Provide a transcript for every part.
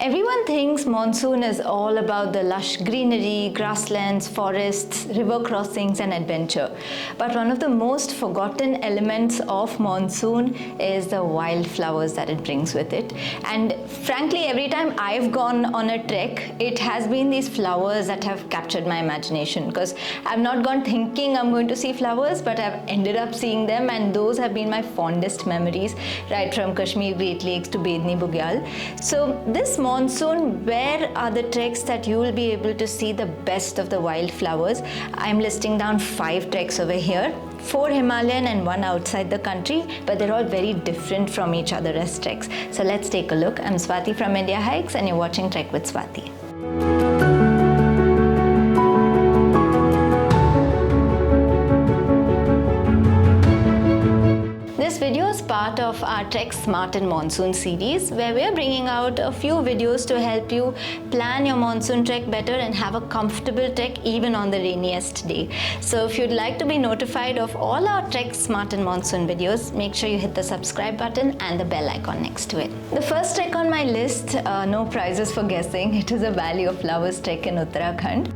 Everyone thinks monsoon is all about the lush greenery, grasslands, forests, river crossings and adventure. But one of the most forgotten elements of monsoon is the wildflowers that it brings with it. And frankly, every time I've gone on a trek, it has been these flowers that have captured my imagination, because I've not gone thinking I'm going to see flowers, but I've ended up seeing them, and those have been my fondest memories, right from Kashmir Great Lakes to Bedni Bugyal. So this monsoon, where are the treks that you will be able to see the best of the wildflowers? I'm listing down 5 treks over here, 4 Himalayan and 1 outside the country, but they're all very different from each other as treks. So let's take a look. I'm Swathi from Indiahikes and you're watching Trek with Swathi. This video is part of our Trek Smart and Monsoon series, where we are bringing out a few videos to help you plan your monsoon trek better and have a comfortable trek even on the rainiest day. So if you'd like to be notified of all our Trek Smart and Monsoon videos, make sure you hit the subscribe button and the bell icon next to it. The first trek on my list, no prizes for guessing, it is a Valley of Flowers trek in Uttarakhand.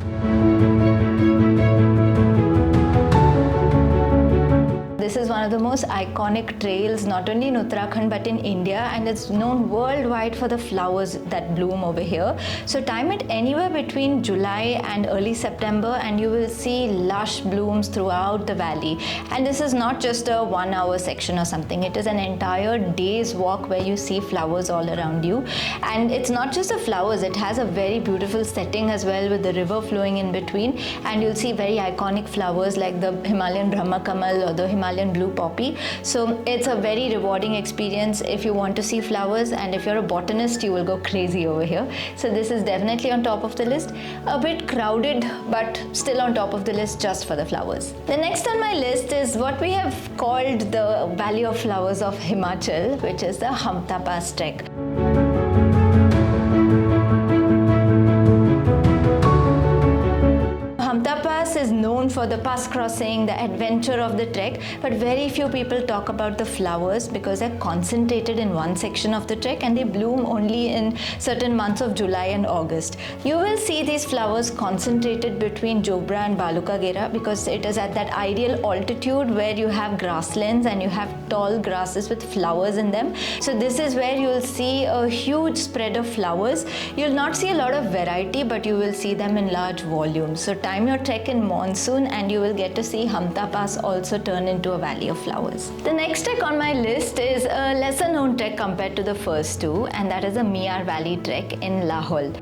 This is one of the most iconic trails, not only in Uttarakhand but in India, and it's known worldwide for the flowers that bloom over here. So time it anywhere between July and early September and you will see lush blooms throughout the valley. And this is not just a 1-hour section or something, it is an entire day's walk where you see flowers all around you. And it's not just the flowers, it has a very beautiful setting as well, with the river flowing in between, and you'll see very iconic flowers like the Himalayan Brahma Kamal or the Himalayan blue poppy. So it's a very rewarding experience if you want to see flowers, and if you're a botanist you will go crazy over here. So this is definitely on top of the list. A bit crowded, but still on top of the list just for the flowers. The next on my list is what we have called the Valley of Flowers of Himachal, which is the Hampta Pass trek. Hampta Pass is known for the pass crossing, the adventure of the trek, but very few people talk about the flowers because they're concentrated in one section of the trek and they bloom only in certain months of July and August. You will see these flowers concentrated between Jobra and Balukagera because it is at that ideal altitude where you have grasslands and you have tall grasses with flowers in them. So this is where you'll see a huge spread of flowers. You'll not see a lot of variety, but you will see them in large volumes. So time your trek in monsoon and you will get to see Hampta Pass also turn into a valley of flowers. The next trek on my list is a lesser known trek compared to the first two, and that is the Miyar Valley trek in Lahore.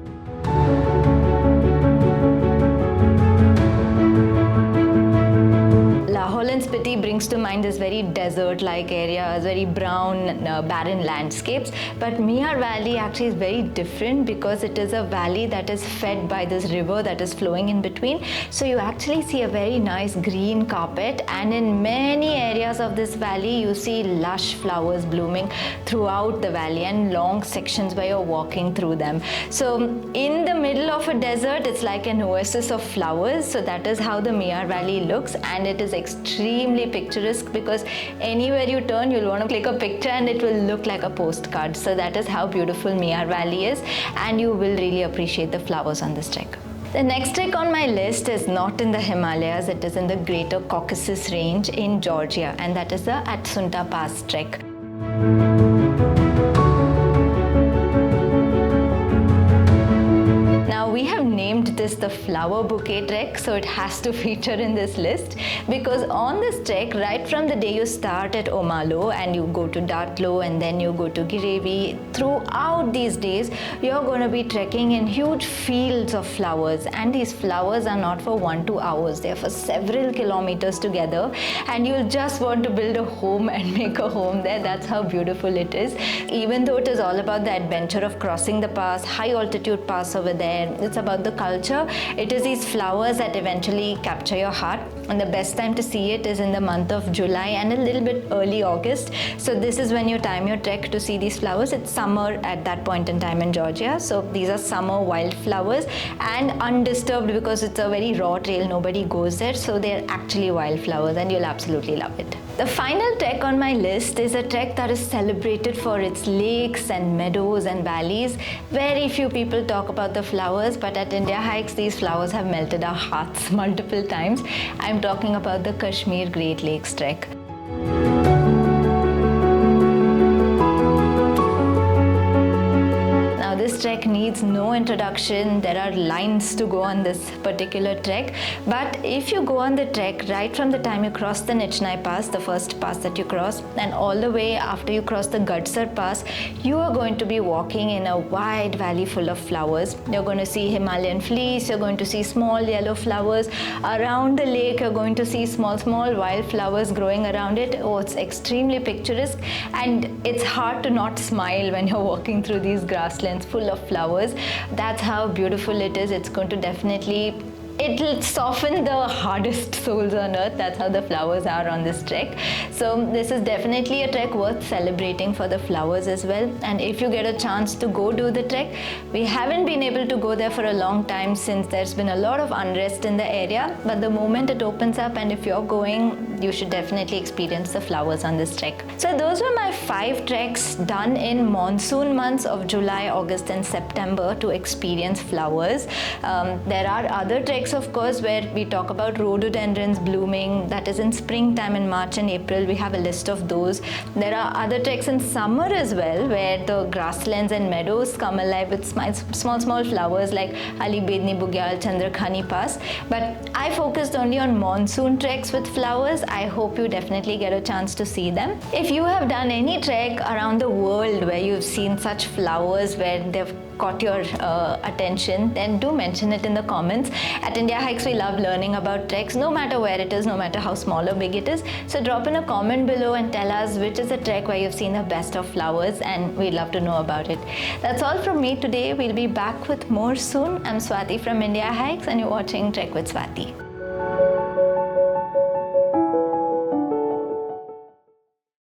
Lahore and Spiti brings to mind this very desert-like areas, very brown, barren landscapes. But Miyar Valley actually is very different because it is a valley that is fed by this river that is flowing in between. So you actually see a very nice green carpet, and in many areas of this valley you see lush flowers blooming throughout the valley and long sections where you're walking through them. So in the middle of a desert, it's like an oasis of flowers. So that is how the Miyar Valley looks, and it is extremely picturesque because anywhere you turn you'll want to click a picture and it will look like a postcard. So that is how beautiful Miyar Valley is, and you will really appreciate the flowers on this trek. The next trek on my list is not in the Himalayas, it is in the Greater Caucasus Range in Georgia, and that is the Atsunta Pass trek. Now we have named this the flower bouquet trek, so it has to feature in this list because on this trek, right from the day you start at Omalo and you go to Datlo and then you go to Girevi, throughout these days you're going to be trekking in huge fields of flowers, and these flowers are not for 1-2 hours, they're for several kilometers together, and you'll just want to build a home and make a home there. That's how beautiful it is. Even though it is all about the adventure of crossing the pass, high altitude pass over there, it's about the culture, it is these flowers that eventually capture your heart. And the best time to see it is in the month of July and a little bit early August. So this is when you time your trek to see these flowers. It's summer at that point in time in Georgia, so these are summer wildflowers and undisturbed because it's a very raw trail, nobody goes there, so they're actually wildflowers and you'll absolutely love it. The final trek on my list is a trek that is celebrated for its lakes and meadows and valleys. Very few people talk about the flowers, but at Indiahikes, these flowers have melted our hearts multiple times. I'm talking about the Kashmir Great Lakes trek. This trek needs no introduction. There are lines to go on this particular trek. But if you go on the trek right from the time you cross the Nichnai Pass, the first pass that you cross, and all the way after you cross the Gadsar Pass, you are going to be walking in a wide valley full of flowers. You're going to see Himalayan fleece, you're going to see small yellow flowers. Around the lake, you're going to see small wildflowers growing around it. Oh, it's extremely picturesque, and it's hard to not smile when you're walking through these grasslands full of flowers. That's how beautiful it is. It's going to definitely, it'll soften the hardest souls on earth. That's how the flowers are on this trek. So this is definitely a trek worth celebrating for the flowers as well. And if you get a chance to go do the trek, we haven't been able to go there for a long time since there's been a lot of unrest in the area. But the moment it opens up, and if you're going, you should definitely experience the flowers on this trek. So those were my 5 treks done in monsoon months of July, August and September to experience flowers. There are other treks, of course, where we talk about rhododendrons blooming. That is in springtime, in March and April. We have a list of those. There are other treks in summer as well, where the grasslands and meadows come alive with small flowers like Ali Bedni Bugyal, Chandrakhani Pass. But I focused only on monsoon treks with flowers. I hope you definitely get a chance to see them. If you have done any trek around the world where you've seen such flowers where they've caught your attention, then do mention it in the comments. At Indiahikes, we love learning about treks, no matter where it is, no matter how small or big it is. So drop in a comment below and tell us which is a trek where you've seen the best of flowers, and we'd love to know about it. That's all from me today. We'll be back with more soon. I'm Swathi from Indiahikes, and you're watching Trek with Swathi.